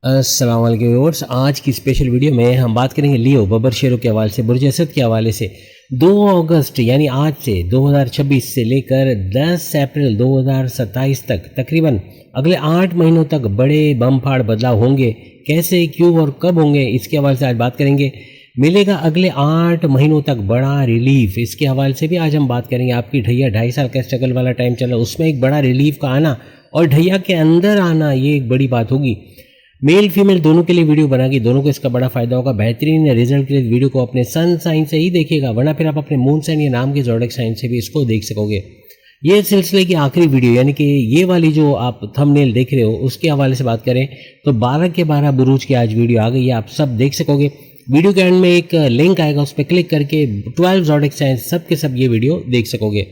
अस्सलाम वालेकुम व्यूअर्स। आज की स्पेशल वीडियो में हम बात करेंगे लियो बबर शेरों के हवाले से, बुर्ज असद के हवाले से। 2 अगस्त यानी आज से 2026 से लेकर 10 अप्रैल 2027 तक तकरीबन अगले 8 महीनों तक बड़े बमफाड़ बदलाव होंगे। कैसे, क्यों और कब होंगे, इसके हवाले से आज बात करेंगे। मिलेगा अगले 8 महीनों तक बड़ा रिलीफ, इसके हवाले से भी आज हम बात करेंगे। आपकी ढैया 2.5 साल का स्ट्रगल वाला टाइम चला, उसमें एक बड़ा रिलीफ का आना और ढैया के अंदर आना, ये एक बड़ी बात होगी। मेल फीमेल दोनों के लिए वीडियो बना के दोनों को इसका बड़ा फायदा होगा। बेहतरीन रिजल्ट के लिए वीडियो को अपने सन साइन से ही देखिएगा, वरना फिर आप अपने मून साइन या नाम के ज़ोडिएक साइन से भी इसको देख सकोगे। ये सिलसिले की आखिरी वीडियो, यानी कि ये वाली जो आप थंबनेल देख रहे हो उसके हवाले से बात करें तो 12 के 12 बुरूज की आज वीडियो आ गई है, आप सब देख सकोगे। वीडियो के एंड में एक लिंक आएगा, उस पर क्लिक करके 12 ज़ोडिएक साइन सब के सब ये वीडियो देख सकोगे।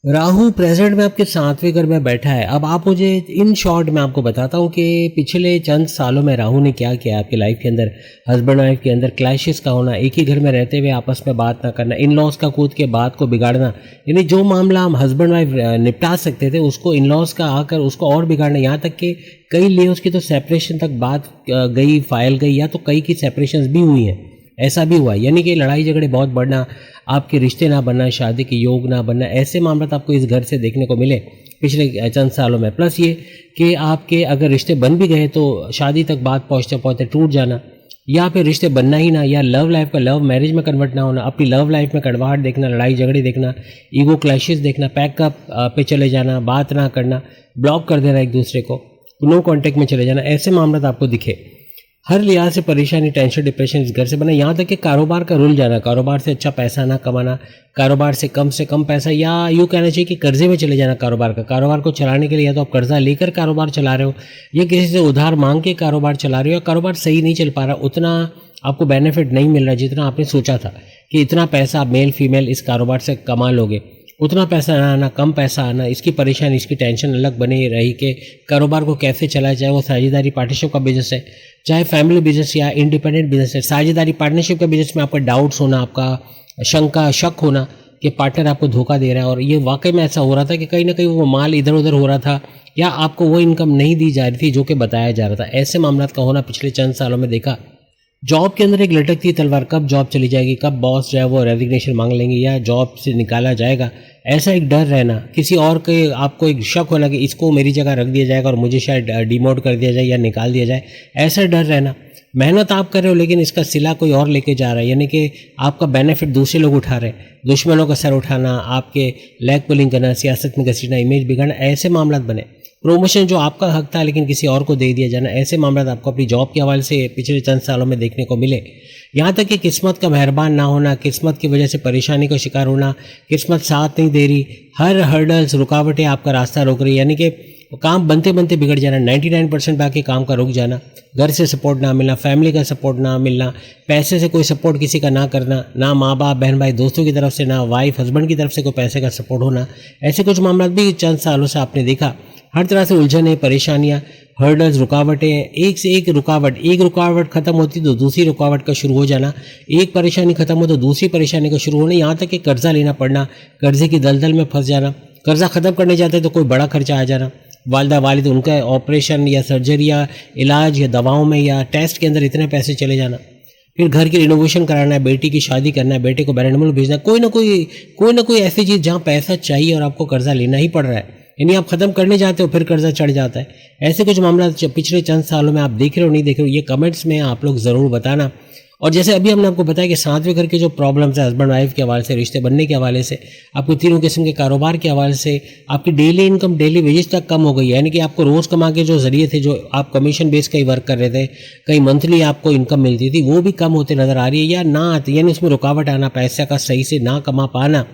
राहु प्रेजेंट में आपके 7वें घर में बैठा है। अब आप मुझे इन शॉर्ट में आपको बताता हूँ कि पिछले चंद सालों में राहु ने क्या किया आपकी लाइफ के अंदर। हस्बैंड वाइफ के अंदर क्लैशेस का होना, एक ही घर में रहते हुए आपस में बात ना करना, इन लॉज का कूद के बात को बिगाड़ना, यानी जो मामला हम हस्बैंड वाइफ निपटा सकते थे उसको इन लॉज का आकर उसको और बिगाड़ना। यहाँ तक कि कई लेयर्स की तो सेपरेशन तक बात गई, फाइल गई, या तो कई की सेपरेशन भी हुई हैं, ऐसा भी हुआ। यानी कि लड़ाई झगड़े बहुत बढ़ना, आपके रिश्ते ना बनना, शादी के योग ना बनना, ऐसे मामला तो आपको इस घर से देखने को मिले पिछले चंद सालों में। प्लस ये कि आपके अगर रिश्ते बन भी गए तो शादी तक बात पहुँचते पहुँचते टूट जाना, या फिर रिश्ते बनना ही ना, या लव लाइफ का लव मैरिज में कन्वर्ट ना होना, अपनी लव लाइफ में कड़वाहट देखना, लड़ाई झगड़े देखना, ईगो क्लैशेस देखना, पैकअप पे चले जाना, बात ना करना, ब्लॉक कर देना एक दूसरे को, नो कॉन्टेक्ट में चले जाना, ऐसे मामला तो आपको दिखे। हर लिहाज से परेशानी, टेंशन, डिप्रेशन इस घर से बना। यहाँ तक कि कारोबार का रुल जाना, कारोबार से अच्छा पैसा ना कमाना, कारोबार से कम पैसा, या यूँ कहना चाहिए कि कर्जे में चले जाना कारोबार को चलाने के लिए। या तो आप कर्जा लेकर कारोबार चला रहे हो, या किसी से उधार मांग के कारोबार चला रहे हो, या कारोबार सही नहीं चल पा रहा, उतना आपको बेनिफिट नहीं मिल रहा जितना आपने सोचा था कि इतना पैसा आप मेल फीमेल इस कारोबार से कमा लोगे। उतना पैसा ना आना, कम पैसा आना, इसकी परेशानी, इसकी टेंशन अलग बनी रही कि कारोबार को कैसे चलाया जाए। वो साझेदारी पार्टनरशिप का बिजनेस है, चाहे फैमिली बिजनेस या इंडिपेंडेंट बिजनेस है। साझेदारी पार्टनरशिप के बिजनेस में आपका डाउट्स होना, आपका शक होना कि पार्टनर आपको धोखा दे रहा है, और ये वाकई में ऐसा हो रहा था कि कहीं ना कहीं वो माल इधर उधर हो रहा था, या आपको वो इनकम नहीं दी जा रही थी जो कि बताया जा रहा था। ऐसे मामला का होना पिछले चंद सालों में देखा। जॉब के अंदर एक लटकती तलवार, कब जॉब चली जाएगी, कब बॉस जो है वो रेजिग्नेशन मांग लेंगे या जॉब से निकाला जाएगा, ऐसा एक डर रहना। किसी और के आपको एक शक होना कि इसको मेरी जगह रख दिया जाएगा और मुझे शायद डिमोट कर दिया जाए या निकाल दिया जाए, ऐसा डर रहना। मेहनत आप कर रहे हो लेकिन इसका सिला कोई और लेके जा रहा है, यानी कि आपका बेनिफिट दूसरे लोग उठा रहे हैं। दुश्मनों का सर उठाना, आपके लेग पुलिंग करना, सियासत में घसीटना, इमेज बिगाड़ना, ऐसे मामला बने। प्रमोशन जो आपका हक था लेकिन किसी और को दे दिया जाना, ऐसे मामला आपको अपनी जॉब के हवाले से पिछले चंद सालों में देखने को मिले। यहाँ तक कि किस्मत का मेहरबान ना होना, किस्मत की वजह से परेशानी का शिकार होना, किस्मत साथ नहीं दे रही, हर हर्डल्स, रुकावटें आपका रास्ता रोक रही, यानी कि काम बनते बनते बिगड़ जाना, 99% बाकी काम का रुक जाना, घर से सपोर्ट ना मिलना, फैमिली का सपोर्ट ना मिलना, पैसे से कोई सपोर्ट किसी का ना करना, ना माँ बाप, बहन भाई, दोस्तों की तरफ से, ना वाइफ हस्बैंड की तरफ से कोई पैसे का सपोर्ट होना, ऐसे कुछ मामला भी चंद सालों से आपने देखा। हर तरह से उलझने, परेशानियाँ, हर्डल्स, रुकावटें, एक से एक रुकावट खत्म होती तो दूसरी रुकावट का शुरू हो जाना, एक परेशानी खत्म हो तो दूसरी परेशानी का शुरू होना, यहाँ तक कि कर्जा लेना पड़ना, कर्जे की दलदल में फंस जाना, कर्जा खत्म करने जाते तो कोई बड़ा खर्चा आ जाना, वालिदा वालिद उनका ऑपरेशन या सर्जरी या इलाज या दवाओं में या टेस्ट के अंदर इतने पैसे चले जाना, फिर घर की रिनोवेशन कराना है, बेटी की शादी करना है, बेटे को बैरंडमुल भेजना, कोई ना कोई ऐसी चीज़ जहाँ पैसा चाहिए और आपको कर्जा लेना ही पड़ रहा है, यानी आप खत्म करने जाते हो फिर कर्जा चढ़ जाता है। ऐसे कुछ मामला पिछले चंद सालों में आप देख रहे हो, नहीं देख रहे हो, ये कमेंट्स में आप लोग ज़रूर बताना। और जैसे अभी हमने आपको बताया कि 7वें घर के जो प्रॉब्लम्स है हस्बैंड वाइफ के हवाले से, रिश्ते बनने के हवाले से, आपको तीनों किस्म के कारोबार के हवाले से, आपकी डेली इनकम, डेली वेजेस तक कम हो गई है, यानी कि आपको रोज़ कमा के जो जरिए थे, जो आप कमीशन बेस कहीं वर्क कर रहे थे, कहीं मंथली आपको इनकम मिलती थी, वो भी कम होते नज़र आ रही है या ना आती, यानी उसमें रुकावट आना, पैसा का सही से ना कमा पाना।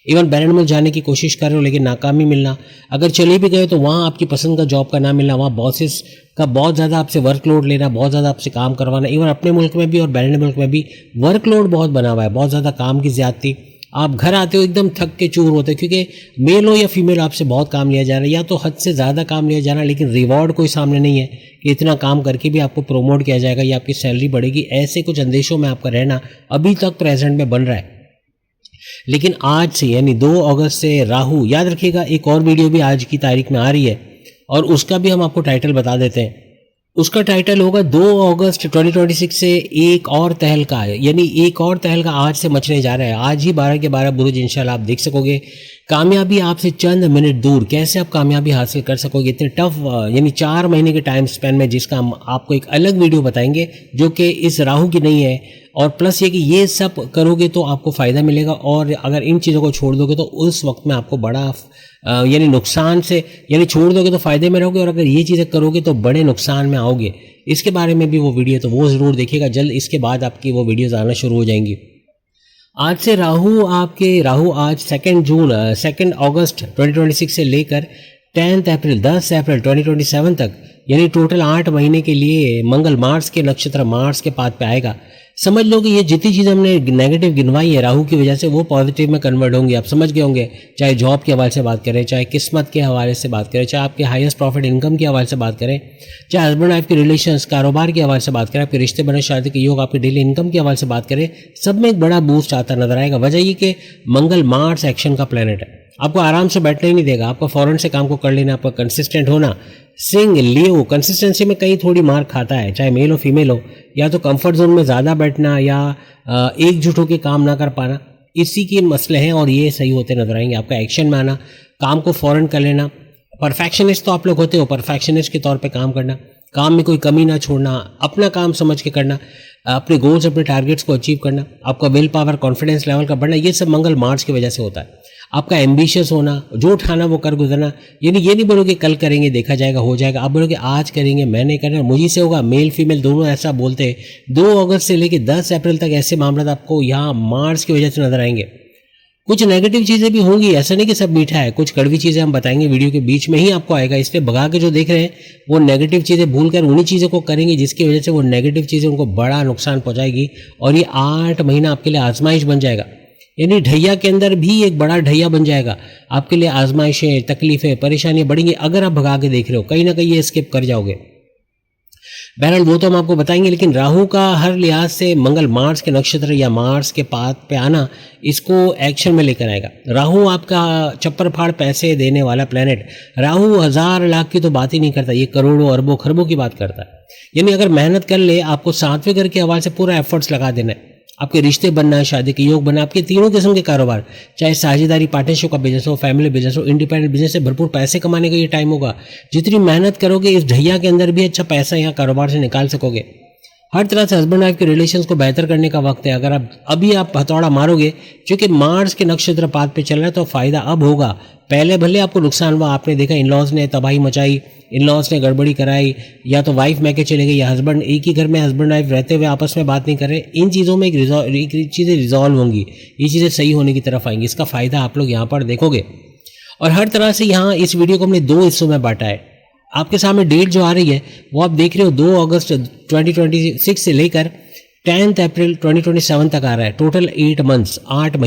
इवन बैरंडमुल जाने की कोशिश कर रहे हो लेकिन नाकामी मिलना, अगर चले भी गए तो वहाँ आपकी पसंद का जॉब का ना मिलना, वहाँ बॉसेस का बहुत ज़्यादा आपसे वर्कलोड लेना, बहुत ज़्यादा आपसे काम करवाना, इवन अपने मुल्क में भी और बैरंड मुल्क में भी वर्कलोड बहुत बना हुआ है, बहुत ज़्यादा काम की ज़्यादती। आप घर आते हो एकदम थक के चूर होते हो, क्योंकि मेल हो या फीमेल आपसे बहुत काम लिया जा रहा है, या तो हद से ज़्यादा काम लिया जा रहा है लेकिन रिवॉर्ड कोई सामने नहीं है कि इतना काम करके भी आपको प्रोमोट किया जाएगा या आपकी सैलरी बढ़ेगी। ऐसे कुछ अंदेशों में आपका रहना अभी तक प्रेजेंट में बन रहा है। लेकिन आज से यानी 2 अगस्त से राहु, याद रखिएगा एक और वीडियो भी आज की तारीख में आ रही है और उसका भी हम आपको टाइटल बता देते हैं। उसका टाइटल होगा 2 अगस्त 2026 से एक और तहलका है, यानी एक और तहलका आज से मचने जा रहा है। आज ही 12 के 12 बुरुज इंशाल्लाह आप देख सकोगे। कामयाबी आपसे चंद मिनट दूर, कैसे आप कामयाबी हासिल कर सकोगे इतने टफ, यानी 4 महीने के टाइम स्पेन में, जिसका हम आपको एक अलग वीडियो बताएंगे जो कि इस राहु की नहीं है। और प्लस ये कि ये सब करोगे तो आपको फ़ायदा मिलेगा, और अगर इन चीज़ों को छोड़ दोगे तो उस वक्त में आपको बड़ा यानी नुकसान से, यानी छोड़ दोगे तो फ़ायदे में रहोगे, और अगर ये चीज़ें करोगे तो बड़े नुकसान में आओगे। इसके बारे में भी वो वीडियो तो वो ज़रूर देखिएगा जल्द, इसके बाद आपकी वो वीडियोज़ आना शुरू हो जाएंगी। आज से राहु आज 2 अगस्त 2026 से लेकर 10 अप्रैल 2027 तक, यानी टोटल 8 महीने के लिए मंगल मार्स के नक्षत्र मार्स के पाथ पे आएगा। समझ लो कि ये जितनी चीज़ हमने नेगेटिव गिनवाई है राहु की वजह से, वो पॉजिटिव में कन्वर्ट होंगी। आप समझ गए होंगे, चाहे जॉब के हवाले से बात करें, चाहे किस्मत के हवाले से बात करें, चाहे आपके हाईएस्ट प्रॉफिट इनकम के हवाले से बात करें, चाहे हस्बैंड वाइफ के रिलेशंस, कारोबार के हवाले से बात करें, आपके रिश्ते बने, शादी के योग, आपके डेली इनकम के हवाले से बात करें, सब में एक बड़ा बूस्ट आता नजर आएगा। वजह ये कि मंगल मार्स एक्शन का प्लैनेट है, आपको आराम से बैठने ही नहीं देगा, आपको फौरन से काम को कर लेना, आपको कंसिस्टेंट होना। सिंह लियो कंसिस्टेंसी में कहीं थोड़ी मार खाता है, चाहे मेल हो फीमेल हो, या तो कंफर्ट जोन में ज़्यादा बैठना या एकजुट होकर काम ना कर पाना, इसी के मसले हैं, और ये सही होते नजर आएंगे। आपका एक्शन में आना, काम को फौरन कर लेना, परफेक्शनिस्ट तो आप लोग होते हो, परफेक्शनिस्ट के तौर पे काम करना, काम में कोई कमी ना छोड़ना, अपना काम समझ के करना, अपने गोल्स अपने टारगेट्स को अचीव करना, आपका विल पावर कॉन्फिडेंस लेवल का बढ़ना, ये सब मंगल मार्च की वजह से होता है। आपका एम्बिशियस होना, जो उठाना वो कर गुजरना, यानी ये नहीं बोलोगे कल करेंगे देखा जाएगा हो जाएगा, आप बोलोगे आज करेंगे, मैंने करना, मुझे से होगा। मेल फीमेल दोनों ऐसा बोलते हैं। 2 अगस्त से लेकर 10 अप्रैल तक ऐसे मामला आपको यहाँ मार्च की वजह से नजर आएंगे। कुछ नेगेटिव चीज़ें भी होंगी, ऐसा नहीं कि सब मीठा है, कुछ कड़वी चीज़ें हम बताएंगे वीडियो के बीच में ही आपको आएगा। इसलिए भगा के जो देख रहे हैं वो नेगेटिव चीज़ें भूल कर उन्हीं चीज़ों को करेंगे जिसकी वजह से वो नेगेटिव चीज़ें उनको बड़ा नुकसान पहुंचाएगी, और ये 8 महीना आपके लिए आजमाइश बन जाएगा। यानी ढैया के अंदर भी एक बड़ा ढैया बन जाएगा आपके लिए। आजमाइशें, तकलीफें, परेशानियां बढ़ेंगी अगर आप भगा के देख रहे हो, कहीं ना कहीं ये स्किप कर जाओगे। बहरहाल वो तो हम आपको बताएंगे, लेकिन राहु का हर लिहाज से मंगल मार्स के नक्षत्र या मार्स के पाथ पे आना इसको एक्शन में लेकर आएगा। राहु आपका चप्पर फाड़ पैसे देने वाला प्लेनेट। राहु 1000 लाख की तो बात ही नहीं करता, ये करोड़ों अरबों खरबों की बात करता है। यानी अगर मेहनत कर ले, आपको 7वें घर के हवाले से पूरा एफर्ट्स लगा देना है, आपके रिश्ते बनना है, शादी के योग बनना, आपके तीनों किस्म के कारोबार, चाहे साझेदारी पार्टनरशिप का बिजनेस हो, फैमिली बिजनेस हो, इंडिपेंडेंट बिजनेस से भरपूर पैसे कमाने का ये टाइम होगा। जितनी मेहनत करोगे इस ढैया के अंदर भी अच्छा पैसा यहाँ कारोबार से निकाल सकोगे। हर तरह से हस्बैंड वाइफ के रिलेशंस को बेहतर करने का वक्त है। अगर आप हथौड़ा मारोगे, क्योंकि मार्स के नक्षत्र पाथ पे चल रहा है, तो फायदा अब होगा। पहले भले आपको नुकसान हुआ, आपने देखा इन-लॉज ने तबाही मचाई, इन-लॉज ने गड़बड़ी कराई, या तो वाइफ मैके चले गई, या हस्बैंड एक ही घर में हस्बैंड वाइफ रहते हुए आपस में बात नहीं कर रहे। इन चीज़ों में एक चीज़ें रिजॉल्व होंगी, ये चीज़ें सही होने की तरफ आएंगी। इसका फ़ायदा आप लोग यहाँ पर देखोगे। और हर तरह से यहाँ इस वीडियो को हमने 2 हिस्सों में बांटा है। आपके सामने डेट जो आ रही है वो आप देख रहे हो, 2 अगस्त 2026 से लेकर 10 अप्रैल 2027 तक आ रहा है। टोटल 8 मंथ्स, 8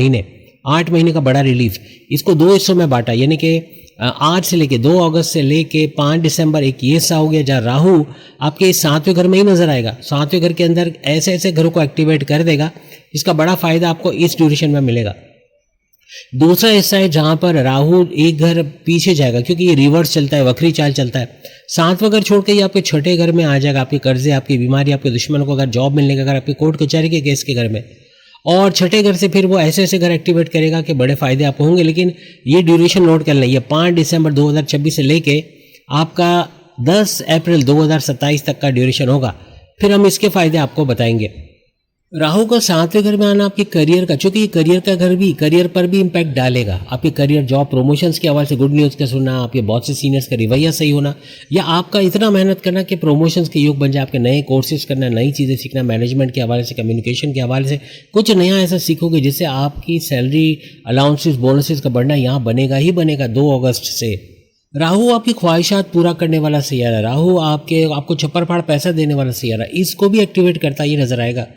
महीने का बड़ा रिलीफ। इसको 2 हिस्सों में बांटा, यानी कि आज से लेके 2 अगस्त से लेके 5 दिसंबर एक ये सा हो गया जहाँ राहु आपके 7वें घर में ही नजर आएगा। 7वें घर के अंदर ऐसे ऐसे घरों को एक्टिवेट कर देगा, इसका बड़ा फायदा आपको इस ड्यूरेशन में मिलेगा। दूसरा हिस्सा है जहां पर राहु एक घर पीछे जाएगा, क्योंकि ये रिवर्स चलता है, वक्री चाल चलता है। 7वां घर छोड़ के ये आपके 6ठे घर में आ जाएगा। आपके कर्जे, आपकी बीमारी, आपके दुश्मनों को अगर जॉब मिलने का, अगर आपके कोर्ट कचहरी के केस के घर में, और 6ठे घर से फिर वो ऐसे ऐसे घर एक्टिवेट करेगा कि बड़े फायदे आपको होंगे। लेकिन ये ड्यूरेशन नोट कर लें, ये 5 दिसंबर 2026 से लेके आपका 10 अप्रैल 2027 तक का ड्यूरेशन होगा। फिर हम इसके फायदे आपको बताएंगे। राहु का 7वें घर में आना आपके करियर का, चूंकि ये करियर का घर भी, करियर पर भी इम्पैक्ट डालेगा। आपके करियर, जॉब, प्रमोशंस के हवाले से गुड न्यूज़ का सुनना, आपके बॉस से सीनियर्स का रवैया सही होना, या आपका इतना मेहनत करना कि प्रमोशंस के योग बन जाए, आपके नए कोर्सेज करना, नई चीज़ें सीखना, मैनेजमेंट के हवाले से, कम्युनिकेशन के हवाले से कुछ नया ऐसा सीखोगे जिससे आपकी सैलरी, अलाउंसेस, बोनसेस का बढ़ना यहाँ बनेगा ही बनेगा। 2 अगस्त से राहु आपकी ख्वाहिशात पूरा करने वाला सैयारा, राहु आपको छप्पर फाड़ पैसा देने वाला सैयारा, इसको भी एक्टिवेट करता ये नजर आएगा।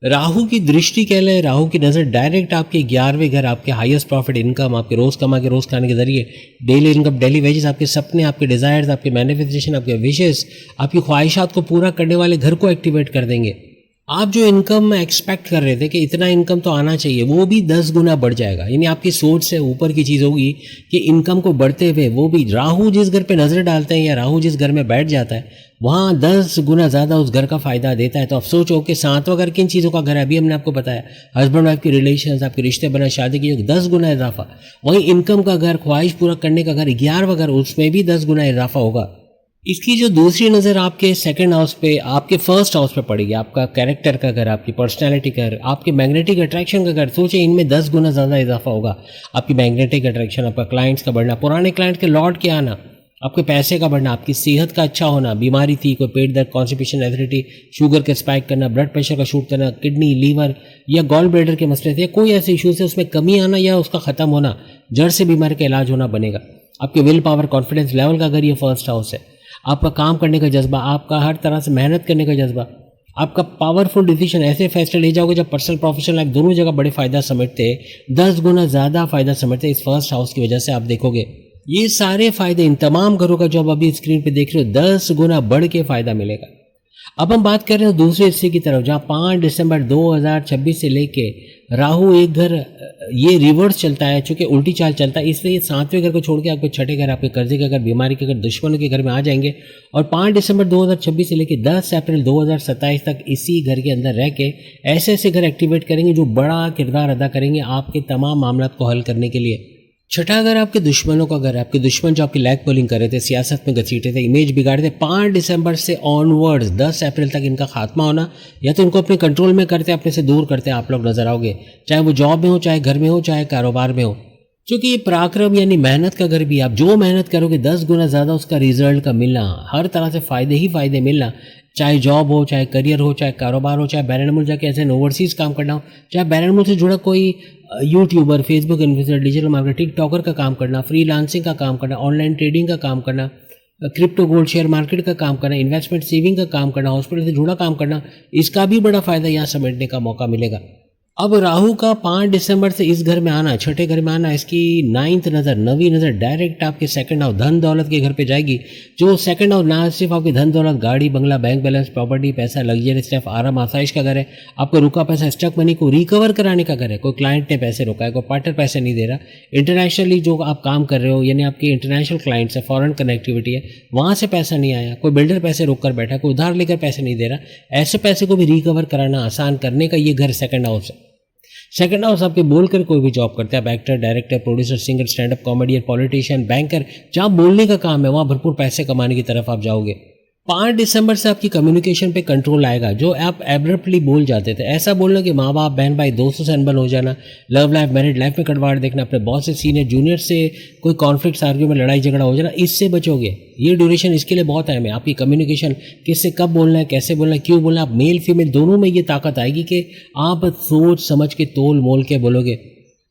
राहु की दृष्टि कह लें, राहु की नज़र डायरेक्ट आपके 11वें घर, आपके हाईएस्ट प्रॉफिट इनकम, आपके रोज़ कमा के रोज़ खाने के जरिए डेली इनकम, डेली वेजेस, आपके सपने, आपके डिज़ायर्स, आपके मैनिफेस्टेशन, आपके विशेस, आपकी ख्वाहिशात को पूरा करने वाले घर को एक्टिवेट कर देंगे। आप जो इनकम एक्सपेक्ट कर रहे थे कि इतना इनकम तो आना चाहिए, वो भी 10 गुना बढ़ जाएगा। यानी आपकी सोच से ऊपर की चीज़ होगी कि इनकम को बढ़ते हुए वो भी राहु जिस घर पे नज़र डालते हैं या राहु जिस घर में बैठ जाता है वहाँ 10 गुना ज़्यादा उस घर का फ़ायदा देता है। तो आप सोचो कि सातवां घर किन चीज़ों का घर है, अभी हमने आपको बताया हस्बैंड वाइफ की रिलेशन, आपके रिश्ते बना, शादी की 10 गुना इजाफा। वहीं इनकम का घर, ख्वाहिश पूरा करने का घर 11वां घर, उसमें भी 10 गुना इजाफा होगा। इसकी जो दूसरी नज़र आपके सेकंड हाउस पे, आपके फर्स्ट हाउस पे पड़ेगी, आपका कैरेक्टर का घर, आपकी पर्सनैलिटी का घर, आपके मैग्नेटिक अट्रैक्शन का घर, सोचिए इनमें 10 गुना ज़्यादा इजाफा होगा। आपकी मैग्नेटिक अट्रैक्शन, आपका क्लाइंट्स का बढ़ना, पुराने क्लाइंट के लौट के आना, आपके पैसे का बढ़ना, आपकी सेहत का अच्छा होना, बीमारी थी कोई पेट दर्द, कॉन्स्टिपेशन, एसिडिटी, शुगर के स्पाइक करना, ब्लड प्रेशर का शूट करना, किडनी, लीवर या गॉल ब्लैडर के मसले थे, कोई ऐसे इशूज है उसमें कमी आना या उसका ख़त्म होना, जड़ से बीमारी का इलाज होना बनेगा। आपके विल पावर, कॉन्फिडेंस लेवल का घर ये फर्स्ट हाउस है। आपका काम करने का जज्बा, आपका हर तरह से मेहनत करने का जज्बा, आपका पावरफुल डिसीजन, ऐसे फैसले ले जाओगे जब पर्सनल प्रोफेशनल लाइफ दोनों जगह बड़े फ़ायदा समेटते, 10 गुना ज़्यादा फ़ायदा समेटते इस फर्स्ट हाउस की वजह से। आप देखोगे ये सारे फ़ायदे इन तमाम घरों का जो आप अभी स्क्रीन पे देख रहे हो 10 गुना बढ़ के फ़ायदा मिलेगा। अब हम बात कर रहे हैं दूसरे हिस्से की तरफ, जहाँ 5 दिसंबर 2026 से लेके राहु एक घर ये रिवर्स चलता है, चूंकि उल्टी चाल चलता है, इसलिए सातवें घर को छोड़ के आपके छठे घर, आपके कर्जे के घर, बीमारी के घर, दुश्मनों के घर में आ जाएंगे। और 5 दिसंबर 2026 से लेकर 10 अप्रैल 2027 तक इसी घर के अंदर रह के ऐसे ऐसे घर एक्टिवेट करेंगे जो बड़ा किरदार अदा करेंगे आपके तमाम मामलों को हल करने के लिए। छठा घर आपके दुश्मनों का घर है, आपके दुश्मन जो आपकी लैग पुलिंग कर रहे थे, सियासत में घसीटे थे, इमेज बिगाड़े थे, 5 दिसंबर से ऑनवर्ड्स 10 अप्रैल तक इनका खात्मा होना, या तो इनको अपने कंट्रोल में करते, अपने से दूर करते आप लोग नजर आओगे, चाहे वो जॉब में हो, चाहे घर में हो, चाहे कारोबार में हो। क्योंकि ये पराक्रम यानी मेहनत का घर भी, आप जो मेहनत करोगे 10 गुना ज़्यादा उसका रिजल्ट का मिलना, हर तरह से फ़ायदे ही फ़ायदे मिलना, चाहे जॉब हो, चाहे करियर हो, चाहे कारोबार हो, चाहे बैरन मुल्क जाके ऐसे ओवरसीज़ काम करना हो, चाहे बैरन मुल्क से जुड़ा कोई YouTuber, Facebook influencer, digital marketer, TikToker का काम करना, फ्रीलांसिंग का काम करना, ऑनलाइन ट्रेडिंग का काम करना, क्रिप्टो गोल्ड शेयर मार्केट का काम करना, इन्वेस्टमेंट सेविंग का काम करना, हॉस्पिटल से जुड़ा काम करना, इसका भी बड़ा फ़ायदा यहाँ समेटने का मौका मिलेगा। अब राहु का 5 दिसंबर से इस घर में आना, छठे घर में आना, इसकी 9th नज़र, 9वीं नज़र डायरेक्ट आपके सेकंड हाउस धन दौलत के घर पे जाएगी। जो सेकंड हाउस ना सिर्फ आपके धन दौलत, गाड़ी बंगला, बैंक बैलेंस, प्रॉपर्टी, पैसा, लग्जरी स्टेफ, आराम आसाइश का घर है, आपका रुका पैसा, स्टक मनी को रिकवर कराने का घर है। कोई क्लाइंट ने पैसे रोका है, कोई पार्टनर पैसे नहीं दे रहा, इंटरनेशनली जो आप काम कर रहे हो यानी आपके इंटरनेशनल क्लाइंट्स है, फॉरेन कनेक्टिविटी है, वहाँ से पैसा नहीं आया, कोई बिल्डर पैसे रोक कर बैठा, कोई उधार लेकर पैसे नहीं दे रहा, ऐसे पैसे को भी रिकवर कराना, आसान करने का ये घर सेकंड हाउस है। सेकंड हाउस आपके बोलकर कोई भी जॉब करते हैं, आप actor, director, producer, singer, stand up comedian, politician, banker, जहाँ बोलने का काम है वहाँ भरपूर पैसे कमाने की तरफ आप जाओगे। 5 दिसंबर से आपकी कम्युनिकेशन पे कंट्रोल आएगा। जो आप एब्रप्टली बोल जाते थे, ऐसा बोलना कि माँ बाप, बहन भाई, दोस्तों से अनबन हो जाना, लव लाइफ, मैरिड लाइफ में कड़वाड़ देखना, अपने बॉस से, सीनियर, जूनियर से कोई कॉन्फ्लिक्ट्स, आर्ग्यूमेंट, लड़ाई झगड़ा हो जाना, इससे बचोगे। ये ड्यूरेशन इसके लिए बहुत अहम है। आपकी कम्युनिकेशन, किससे कब बोलना है, कैसे बोलना है, क्यों बोलना है, आप मेल फीमेल दोनों में ये ताकत आएगी कि आप सोच समझ के तोल मोल के बोलोगे।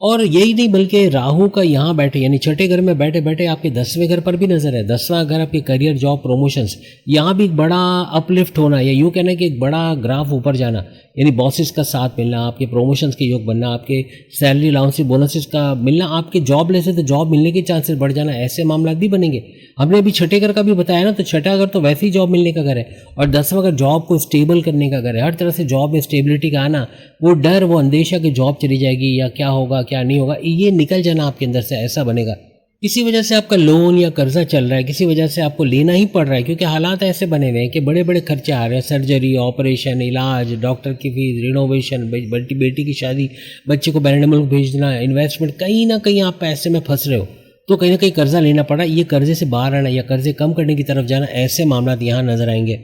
और यही नहीं बल्कि राहु का यहाँ बैठे यानी छठे घर में बैठे बैठे आपके 10वें घर पर भी नजर है। 10वां घर आपके करियर, जॉब, प्रमोशंस, यहाँ भी एक बड़ा अपलिफ्ट होना, या यूँ कहना कि एक बड़ा ग्राफ ऊपर जाना, यानी बॉसेस का साथ मिलना, आपके प्रमोशंस के योग बनना, आपके सैलरी अलाउंस, बोनसेस का मिलना, आपके जॉब लेसे तो जॉब मिलने के चांसेस बढ़ जाना, ऐसे मामला भी बनेंगे। हमने अभी छठे घर का भी बताया ना, तो छठा घर तो वैसे ही जॉब मिलने का घर है, और 10वां घर जॉब को स्टेबल करने का घर है। हर तरह से जॉब में स्टेबिलिटी का आना, वो डर, वो अंदेशा कि जॉब चली जाएगी या क्या होगा क्या नहीं होगा, ये निकल जाना आपके अंदर से, ऐसा बनेगा। किसी वजह से आपका लोन या कर्जा चल रहा है, किसी वजह से आपको लेना ही पड़ रहा है, क्योंकि हालात ऐसे बने हुए हैं कि बड़े बड़े खर्चे आ रहे हैं, सर्जरी, ऑपरेशन, इलाज, डॉक्टर की फीस, रिनोवेशन, बेटी की शादी, बच्चे को बैरन मुल्क भेजना, इन्वेस्टमेंट, कहीं ना कहीं आप पैसे में फंस रहे हो, तो कहीं ना कहीं कर्जा लेना पड़ा। ये कर्जे से बाहर आना या कर्जे कम करने की तरफ जाना, ऐसे मामला यहाँ नजर आएंगे।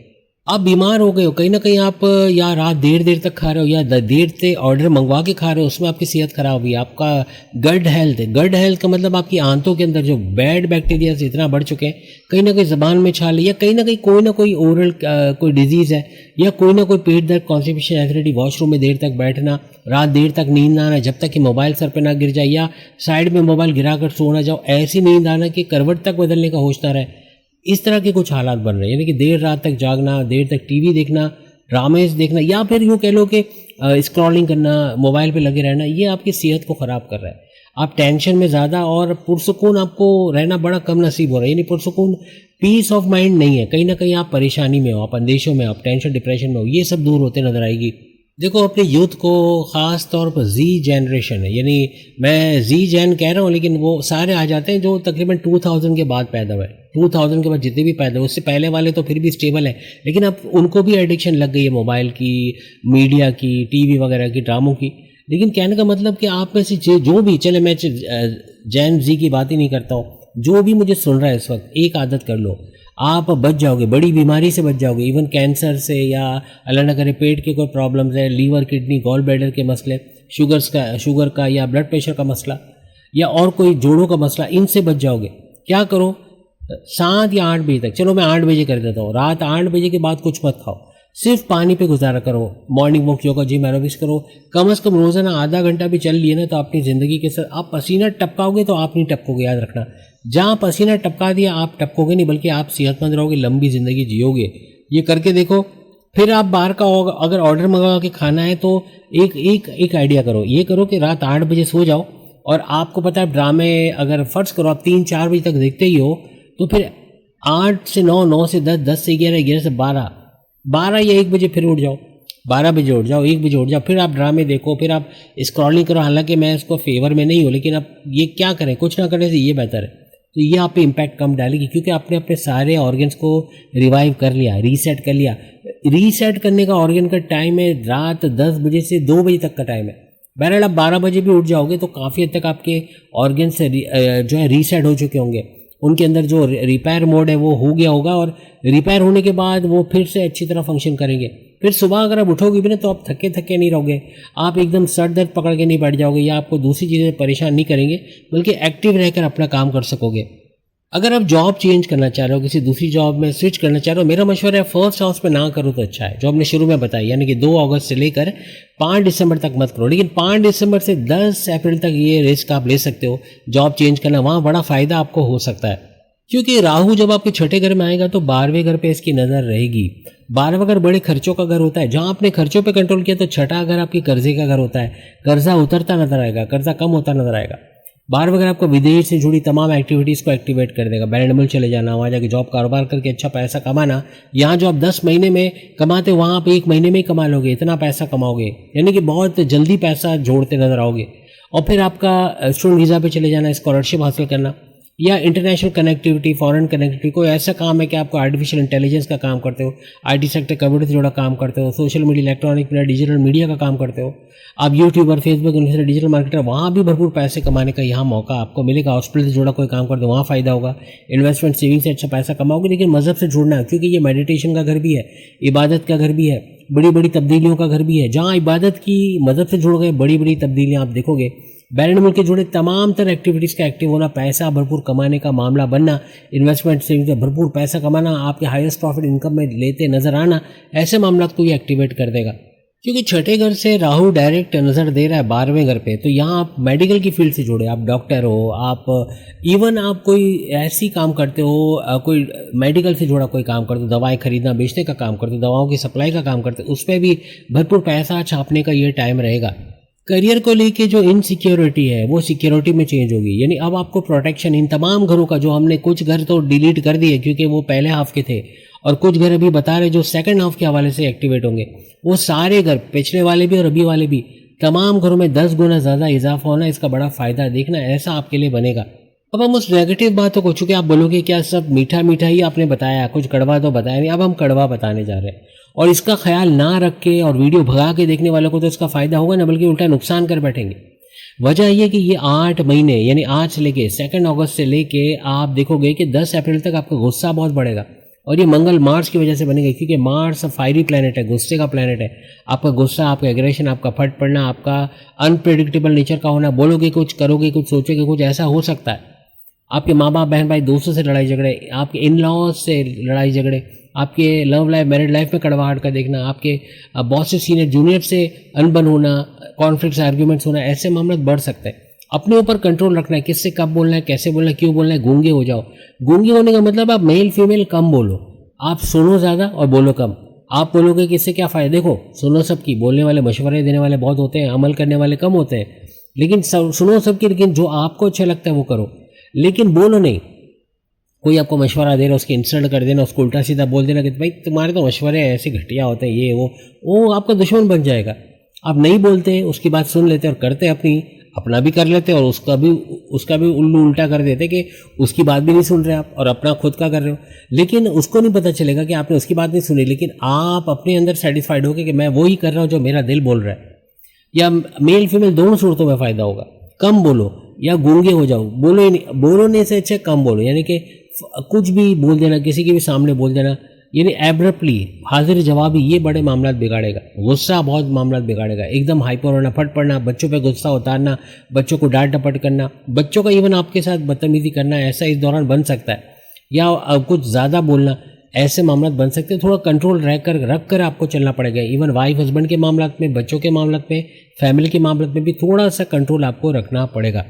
आप बीमार हो गए हो, कहीं ना कहीं आप या रात देर तक खा रहे हो, या देर से ऑर्डर मंगवा के खा रहे हो, उसमें आपकी सेहत खराब हुई, आपका गड हेल्थ है। गड हेल्थ का मतलब आपकी आंतों के अंदर जो बैड बैक्टीरिया इतना बढ़ चुके हैं, कहीं ना कहीं जबान में छाले, या कहीं ना कोई ओरल कोई डिजीज़ है, या कोई ना कोई पेट दर्द, कॉन्स्टिपेशन, एसिडिटी, वॉशरूम में देर तक बैठना, रात देर तक नींद ना आना जब तक कि मोबाइल सर पे ना गिर जाए, या साइड में मोबाइल गिरा कर सो ना जाओ, ऐसी नींद आना कि करवट तक बदलने का होश ना रहे, इस तरह के कुछ हालात बन रहे हैं। यानी कि देर रात तक जागना, देर तक टीवी देखना, ड्रामेज देखना, या फिर यूँ कह लो कि स्क्रॉलिंग करना, मोबाइल पे लगे रहना, ये आपकी सेहत को ख़राब कर रहा है। आप टेंशन में ज़्यादा और पुरसुकून आपको रहना बड़ा कम नसीब हो रहा है। यानी पुरसुकून पीस ऑफ माइंड नहीं है, कहीं ना कहीं आप परेशानी में हो, आप अंदेशों में हो, आप टेंशन डिप्रेशन में हो, ये सब दूर होते नजर आएगी। देखो अपने यूथ को, ख़ास तौर पर जी जनरेशन है, यानी मैं जी जैन कह रहा हूँ लेकिन वो सारे आ जाते हैं जो तकरीबन 2000 के बाद पैदा हुए। 2000 के बाद जितने भी पैदा हुए, उससे पहले वाले तो फिर भी स्टेबल है, लेकिन अब उनको भी एडिक्शन लग गई है मोबाइल की, मीडिया की, टीवी वगैरह की, ड्रामों की। लेकिन कहने का मतलब कि आप में से जो भी, चले मैं जैन जी की बात ही नहीं करता हूँ, जो भी मुझे सुन रहा है इस वक्त, एक आदत कर लो, आप बच जाओगे, बड़ी बीमारी से बच जाओगे, इवन कैंसर से, या अल्लाह न करे पेट के कोई प्रॉब्लम्स है, लीवर, किडनी, गॉल ब्लैडर के मसले, शुगर का या ब्लड प्रेशर का मसला, या और कोई जोड़ों का मसला, इनसे बच जाओगे। क्या करो, 7 या 8 बजे तक, चलो मैं 8 बजे कर देता हूँ, रात 8 बजे के बाद कुछ मत खाओ, सिर्फ पानी पे गुजारा करो, morning walk, yoga, gym, aerobics करो, कम से कम रोजाना आधा घंटा भी चल लिए ना तो अपनी ज़िंदगी के साथ आप पसीना टपकाओगे तो आप नहीं टपकोगे, याद रखना। जहाँ पसीना टपका दिया आप टपकोगे नहीं, बल्कि आप सेहतमंद रहोगे, लंबी ज़िंदगी जियोगे। ये करके देखो। फिर आप बाहर का अगर ऑर्डर मंगा के खाना है तो एक आइडिया करो, ये करो कि रात 8 बजे सो जाओ, और आपको पता है ड्रामे अगर फ़र्ज़ करो आप 3-4 बजे तक देखते ही हो, तो फिर 8 से 9, 9 से 10, 10 से 11, 11 से 12, 12 या 1 बजे फिर उठ जाओ, 12 बजे उठ जाओ, 1 बजे उठ जाओ, फिर आप ड्रामे देखो, फिर आप स्क्रॉलिंग करो। हालांकि मैं इसको फेवर में नहीं हूँ, लेकिन अब ये क्या करें, कुछ ना करने से ये बेहतर है। तो ये आप पे इम्पैक्ट कम डालेगी, क्योंकि आपने अपने सारे ऑर्गन्स को रिवाइव कर लिया, रीसेट कर लिया। रीसेट करने का ऑर्गन का टाइम है रात 10 बजे से 2 बजे तक का टाइम है। बहरहाल आप 12 बजे भी उठ जाओगे तो काफ़ी हद तक आपके ऑर्गन से जो है रीसेट हो चुके होंगे, उनके अंदर जो रिपेयर मोड है वो हो गया होगा, और रिपेयर होने के बाद वो फिर से अच्छी तरह फंक्शन करेंगे। फिर सुबह अगर आप उठोगे भी ना तो आप थके थके नहीं रहोगे, आप एकदम सर दर्द पकड़ के नहीं बैठ जाओगे, या आपको दूसरी चीज़ें परेशान नहीं करेंगे, बल्कि एक्टिव रहकर अपना काम कर सकोगे। अगर आप जॉब चेंज करना चाह रहे हो, किसी दूसरी जॉब में स्विच करना चाह रहे हो, मेरा मशवरा है फर्स्ट हाउस पे ना करो तो अच्छा है, जो हमने शुरू में बताया, यानी कि 2 अगस्त से लेकर 5 दिसंबर तक मत करो। लेकिन 5 दिसंबर से 10 अप्रैल तक ये रिस्क आप ले सकते हो, जॉब चेंज करना, वहाँ बड़ा फ़ायदा आपको हो सकता है। क्योंकि राहु जब आपके छठे घर में आएगा तो 12वें घर पे इसकी नज़र रहेगी। 12वां घर बड़े खर्चों का घर होता है, जहाँ आपने खर्चों पे कंट्रोल किया, तो छठा घर आपकी कर्जे का घर होता है, कर्जा उतरता नजर आएगा, कर्जा कम होता नजर आएगा। 12वां घर आपको विदेश से जुड़ी तमाम एक्टिविटीज़ को एक्टिवेट कर देगा, बैरनमुल चले जाना, वहाँ जाके जॉब कारोबार करके अच्छा पैसा कमाना। यहाँ जो आप 10 महीने में कमाते हो, वहाँ आप 1 महीने में ही कमा लोगे, इतना पैसा कमाओगे, यानी कि बहुत जल्दी पैसा जोड़ते नजर आओगे। और फिर आपका स्टूडेंट वीज़ा पे चले जाना, स्कॉलरशिप हासिल करना, या इंटरनेशनल कनेक्टिविटी, फॉरेन कनेक्टिविटी, कोई ऐसा काम है कि आपको आर्टिफिशियल इंटेलिजेंस का काम करते हो, आईटी सेक्टर, कंप्यूटर से जुड़ा काम करते हो, social media, electronic media, digital media का काम करते हो, आप YouTuber, Facebook influencer, digital marketer, वहाँ भी भरपूर पैसे कमाने का यहाँ मौका आपको मिलेगा। हॉस्पिटल से जुड़ा कोई काम करते हो, वहाँ फ़ायदा होगा। इन्वेस्टमेंट, सेविंग से अच्छा पैसा कमाओगे, लेकिन मज़हब से जुड़ना है, क्योंकि ये मेडिटेशन का घर भी है, इबादत का घर भी है, बड़ी बड़ी तब्दीलियों का घर भी है। जहाँ इबादत की, मज़हब से जुड़ गए, बड़ी बड़ी तब्दीलियाँ आप देखोगे। बैरनमुल के जुड़े तमाम तरह एक्टिविटीज़ का एक्टिव होना, पैसा भरपूर कमाने का मामला बनना, इन्वेस्टमेंट से भरपूर पैसा कमाना, आपके हाईएस्ट प्रॉफिट इनकम में लेते नजर आना, ऐसे मामला को ये एक्टिवेट कर देगा। क्योंकि छठे घर से राहु डायरेक्ट नज़र दे रहा है 12वें घर पे, तो यहाँ आप मेडिकल की फील्ड से जुड़े, आप डॉक्टर हो, आप इवन आप कोई ऐसी काम करते हो, कोई मेडिकल से जुड़ा कोई काम करते हो, दवाएं खरीदना बेचने का काम करते हो, दवाओं की सप्लाई का काम करते हो, उस पर भी भरपूर पैसा छापने का ये टाइम रहेगा। करियर को लेके जो इनसिक्योरिटी है वो सिक्योरिटी में चेंज होगी, यानी अब आपको प्रोटेक्शन, इन तमाम घरों का, जो हमने कुछ घर तो डिलीट कर दिए क्योंकि वो पहले हाफ के थे, और कुछ घर अभी बता रहे जो सेकंड हाफ के हवाले से एक्टिवेट होंगे, वो सारे घर, पिछले वाले भी और अभी वाले भी, तमाम घरों में 10 गुना ज़्यादा इजाफा होना, इसका बड़ा फ़ायदा देखना ऐसा आपके लिए बनेगा। अब हम उस नेगेटिव बातों को, चूँकि आप बोलोगे क्या सब मीठा मीठा ही आपने बताया, कुछ कड़वा तो बताया नहीं, अब हम कड़वा बताने जा रहे हैं। और इसका ख्याल ना रख के और वीडियो भगा के देखने वालों को तो इसका फ़ायदा होगा ना, बल्कि उल्टा नुकसान कर बैठेंगे। वजह यह कि ये 8 महीने, यानी आज से लेके 2 अगस्त से लेके आप देखोगे कि 10 अप्रैल तक आपका गुस्सा बहुत बढ़ेगा, और ये मंगल मार्स की वजह से बनेगा, क्योंकि मार्स फायरी प्लैनेट है, गुस्से का प्लैनेट है। आपका गुस्सा, आपका एग्रेशन, आपका फट पड़ना, आपका अनप्रेडिक्टेबल नेचर का होना, बोलोगे कुछ, करोगे कुछ, सोचोगे कुछ, ऐसा हो सकता है। आपके माँ बाप, बहन भाई, दोस्तों से लड़ाई झगड़े, आपके इन लॉज से लड़ाई झगड़े, आपके लव लाइफ, मैरिड लाइफ में कड़वाहट का देखना, आपके बॉस से, सीनियर जूनियर से अनबन होना, कॉन्फ्लिक्ट्स, आर्ग्यूमेंट्स होना, ऐसे मामले बढ़ सकते हैं। अपने ऊपर कंट्रोल रखना है, किससे कब बोलना है, कैसे बोलना है, क्यों बोलना है। गूंगे हो जाओ। गूंगे होने का मतलब आप मेल फीमेल कम बोलो, आप सुनो ज़्यादा और बोलो कम। आप बोलोगे कि इससे क्या फ़ायदा, देखो सुनो सबकी, बोलने वाले, मशवरे देने वाले बहुत होते हैं, अमल करने वाले कम होते हैं, लेकिन सुनो सबकी, लेकिन जो आपको अच्छा लगता है वो करो, लेकिन बोलो नहीं। कोई आपको मशवरा दे रहा है उसके इंसल्ट कर देना, उसको उल्टा सीधा बोल देना कि भाई तुम्हारे तो मशवरे ऐसे घटिया होते हैं, ये वो आपका दुश्मन बन जाएगा। आप नहीं बोलते, उसकी बात सुन लेते और करते अपना भी कर लेते और उसका भी उल्लू उल्टा कर देते कि उसकी बात भी नहीं सुन रहे आप और अपना खुद का कर रहे हो। लेकिन उसको नहीं पता चलेगा कि आपने उसकी बात नहीं सुनी, लेकिन आप अपने अंदर सेटिस्फाइड हो कि मैं वो ही कर रहा हूँ जो मेरा दिल बोल रहा है। या मेल फीमेल दोनों सूरतों में फ़ायदा होगा। कम बोलो या गूंगे हो जाओ, बोलो ही नहीं, बोलने से अच्छा कम बोलो, यानी कि कुछ भी बोल देना, किसी के भी सामने बोल देना, यानी एब्रप्टली हाजिर जवाबी, ये बड़े मामला बिगाड़ेगा। गुस्सा बहुत मामला बिगाड़ेगा, एकदम हाइपर होना, फट पड़ना, बच्चों पे गुस्सा उतारना, बच्चों को डांट डपट करना, बच्चों का इवन आपके साथ बदतमीजी करना, ऐसा इस दौरान बन सकता है। या कुछ ज़्यादा बोलना, ऐसे मामला बन सकते हैं। थोड़ा कंट्रोल रख कर आपको चलना पड़ेगा। इवन वाइफ हस्बैंड के मामला में, बच्चों के मामला में, फैमिली के मामले में भी थोड़ा सा कंट्रोल आपको रखना पड़ेगा।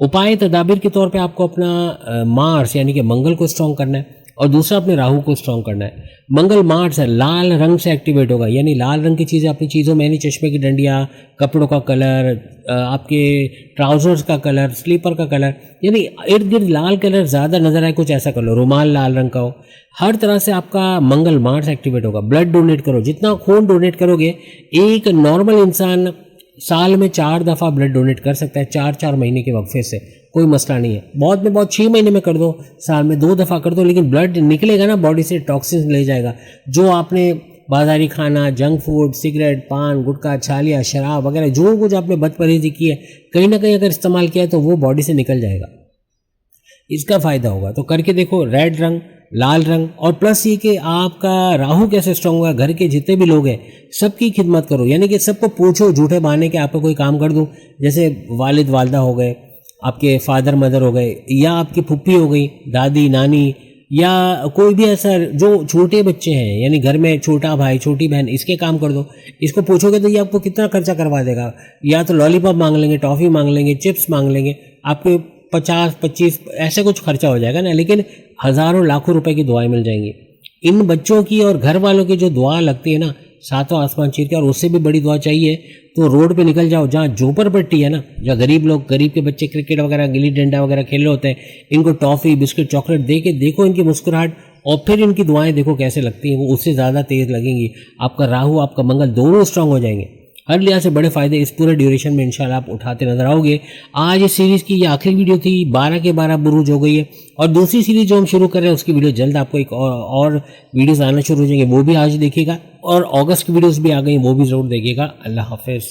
उपाय तदाबीर के तौर पे आपको अपना मार्स यानी कि मंगल को स्ट्रॉन्ग करना है और दूसरा अपने राहु को स्ट्रॉन्ग करना है। मंगल मार्स है, लाल रंग से एक्टिवेट होगा, यानी लाल रंग की चीज़ें अपनी चीज़ों में, यानी चश्मे की डंडियाँ, कपड़ों का कलर, आपके ट्राउजर्स का कलर, स्लीपर का कलर, यानी इर्द गिर्द लाल कलर ज़्यादा नजर आए, कुछ ऐसा कर लो, रुमाल लाल रंग का हो। हर तरह से आपका मंगल मार्स एक्टिवेट होगा। ब्लड डोनेट करो, जितना खून डोनेट करोगे, एक नॉर्मल इंसान साल में 4 दफ़ा ब्लड डोनेट कर सकता है, 4-4 महीने के वक्फे से, कोई मसला नहीं है। बहुत में बहुत 6 महीने में कर दो, साल में 2 दफ़ा कर दो, लेकिन ब्लड निकलेगा ना बॉडी से, टॉक्सिन ले जाएगा। जो आपने बाजारी खाना, जंक फूड, सिगरेट, पान, गुटखा, छालिया, शराब वगैरह जो कुछ आपने बदपरहेजी की है, कहीं ना कहीं अगर इस्तेमाल किया है तो वो बॉडी से निकल जाएगा, इसका फ़ायदा होगा। तो करके देखो, रेड रंग, लाल रंग, और प्लस ये कि आपका राहु कैसे स्ट्रांग होगा, घर के जितने भी लोग हैं सबकी खिदमत करो, यानी कि सबको पूछो, झूठे बहाने के आपको कोई काम कर दूं, जैसे वालिद वालदा हो गए, आपके फादर मदर हो गए, या आपकी फुप्पी हो गई, दादी नानी, या कोई भी ऐसा जो छोटे बच्चे हैं, यानी घर में छोटा भाई छोटी बहन, इसके काम कर दो। इसको पूछोगे तो ये आपको कितना खर्चा करवा देगा, या तो लॉलीपॉप मांग लेंगे, टॉफ़ी मांग लेंगे, चिप्स मांग लेंगे, आपके 50-25 ऐसे कुछ खर्चा हो जाएगा ना, लेकिन हज़ारों लाखों रुपए की दुआएं मिल जाएंगी। इन बच्चों की और घर वालों की जो दुआ लगती है ना, सातों आसमान चीर के, और उससे भी बड़ी दुआ चाहिए तो रोड पे निकल जाओ, जहाँ झोपड़पट्टी है ना, जहाँ गरीब लोग, गरीब के बच्चे क्रिकेट वगैरह, गिल्ली डंडा वगैरह खेल रहे होते हैं, इनको टॉफ़ी बिस्किट चॉकलेट दे के देखो इनकी मुस्कुराहट, और फिर इनकी दुआएं देखो कैसे लगती हैं, वो उससे ज़्यादा तेज़ लगेंगी। आपका राहु आपका मंगल दोनों स्ट्रांग हो जाएंगे। हर लिहाज से बड़े फ़ायदे इस पूरे ड्यूरेशन में इंशाल्लाह आप उठाते नजर आओगे। आज इस सीरीज़ की ये आखिरी वीडियो थी, 12 के 12 बुरूज हो गई है, और दूसरी सीरीज़ जो हम शुरू कर रहे हैं उसकी वीडियो जल्द आपको एक और वीडियोज़ आना शुरू हो जाएंगे, वो भी आज देखिएगा, और अगस्त की वीडियोज़ भी आ गई, वो भी ज़रूर देखिएगा। अल्लाह हाफिज़।